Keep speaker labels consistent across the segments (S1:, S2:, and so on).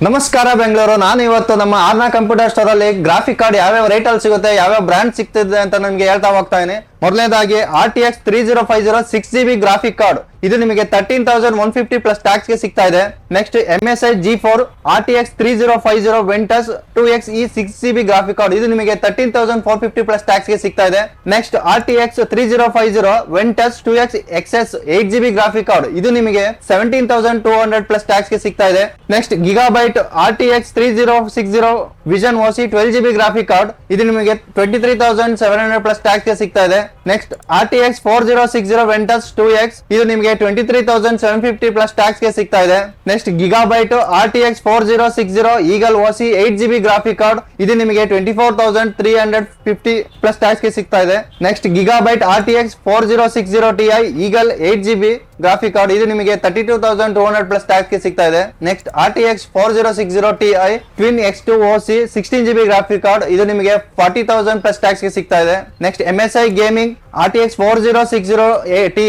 S1: ನಮಸ್ಕಾರ ಬೆಂಗಳೂರು. ನಾನು ಇವತ್ತು ನಮ್ಮ ಆರ್ನಾ ಕಂಪ್ಯೂಟರ್ ಸ್ಟೋರ್ ಅಲ್ಲಿ ಗ್ರಾಫಿಕ್ ಕಾರ್ಡ್ ಯಾವ್ಯಾವ ರೇಟ್ ಅಲ್ಲಿ ಸಿಗುತ್ತೆ, ಯಾವ್ಯಾವ ಬ್ರಾಂಡ್ ಸಿಗ್ತಿದೆ ಅಂತ ನಿಮಗೆ ಹೇಳ್ತಾ ಹೋಗ್ತಾ ಇದೀನಿ. ಮೊದಲನೇದಾಗಿ RTX 3050 6GB ಗ್ರಾಫಿಕ್ ಕಾರ್ಡ್, ಇದು ನಿಮಗೆ 13,150 ಪ್ಲಸ್ ಟ್ಯಾಕ್ಸ್ ಗೆ ಸಿಗ್ತಾ ಇದೆ. Next MSI G4 RTX 3050 Ventus 2XE 6GB graphic card, ಇದು ನಿಮಗೆ 13,450 ಪ್ಲಸ್ ಟ್ಯಾಕ್ಸ್ ಗೆ ಸಿಗ್ತಾ ಇದೆ. Next RTX 3050 Ventus 2X XS 8GB graphic card, ಇದು ನಿಮಗೆ 17,200 ಪ್ಲಸ್ ಟ್ಯಾಕ್ಸ್ ಗೆ ಸಿಗ್ತಾ ಇದೆ. Next gigabyte RTX 3060 Vision OC 12GB graphic card, ಇದು ನಿಮಗೆ 23,700 ಪ್ಲಸ್ ಟ್ಯಾಕ್ಸ್ ಗೆ ಸಿಗ್ತಾ ಇದೆ. ನೆಕ್ಸ್ಟ್ RTX 4060 Ventus 2X, ಇದು ನಿಮಗೆ 23,750 ಪ್ಲಸ್ ಟ್ಯಾಕ್ಸ್ ಗೆ ಸಿಗ್ತಾ ಇದೆ. Next gigabyte RTX 4060 Eagle OC 8GB graphic card, ಇದು ನಿಮಗೆ 24,350 ಪ್ಲಸ್ ಟ್ಯಾಕ್ಸ್ ಗೆ ಸಿಗ್ತಾ ಇದೆ. Next gigabyte RTX 4060 Ti Eagle 8GB graphic card, ಇದು ನಿಮಗೆ 32,200 ಪ್ಲಸ್ ಟ್ಯಾಕ್ಸ್ ಗೆ ಸಿಗ್ತಾ ಇದೆ. Next RTX 4060 Ti Twin X2 OC 16GB graphic card, ಇದು ನಿಮಗೆ 40,000 ಪ್ಲಸ್ ಟ್ಯಾಕ್ಸ್ ಗೆ ಸಿಗ್ತಾ ಇದೆ. Next MSI gaming RTX 4060 Ti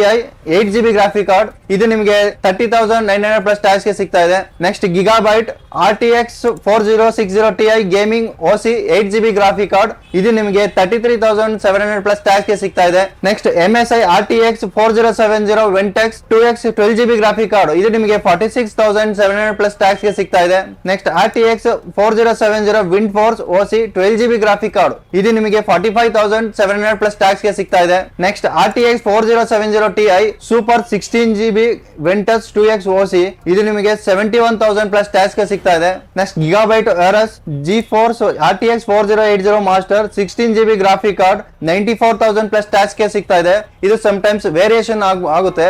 S1: 8GB graphic card, ಇದು ನಿಮಗೆ 30,900 ಪ್ಲಸ್ ಟ್ಯಾಕ್ಸ್ ಗೆ ಸಿಗ್ತಾ ಇದೆ. Next gigabyte RTX 4060 Ti gaming OC 8GB graphic card, ಇದು ನಿಮಗೆ 33,700 ಪ್ಲಸ್ ಟ್ಯಾಕ್ಸ್ ಗೆ ಸಿಗ್ತಾ ಇದೆ. Next MSI RTX 4070 Ventex 2X 12GB graphic card, ಇದು ನಿಮಗೆ 46,700 ಪ್ಲಸ್ ಟ್ಯಾಕ್ಸ್ ಗೆ ಸಿಗ್ತಾ ಇದೆ. Next RTX 4070 WindForce OC 12GB graphic card, ಇದು ನಿಮಗೆ 45,700 ಪ್ಲಸ್ ಟ್ಯಾಕ್ಸ್ ಗೆ ಸಿಗ್ತಾ ಇದೆ. Next RTX 4070 Ti Super 16GB Ventus 2X OC, ಇದು ನಿಮಗೆ 71,000 ಪ್ಲಸ್ ಟ್ಯಾಕ್ಸ್ ಗೆ ಸಿಗ್ತಾ ಇದೆ. Next gigabyte Aorus GeForce RTX 4080 Master 16GB graphic card, 94,000 plus tax ಗೆ ಸಿಗ್ತಾ ಇದೆ. ಇದು ಸಮ್ಟೈಮ್ಸ್ ವೇರಿಯೇಷನ್ ಆಗುತ್ತೆ,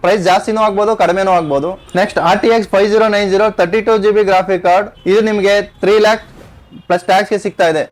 S1: ಪ್ರೈಸ್ ಜಾಸ್ತಿನೂ ಆಗ್ಬೋದು ಕಡಿಮೆನೂ ಆಗ್ಬೋದು. Next RTX 5090 32GB graphic card, ಇದು ನಿಮಗೆ 3 lakh ಪ್ಲಸ್ ಟ್ಯಾಕ್ಸ್ ಗೆ ಸಿಗ್ತಾ ಇದೆ.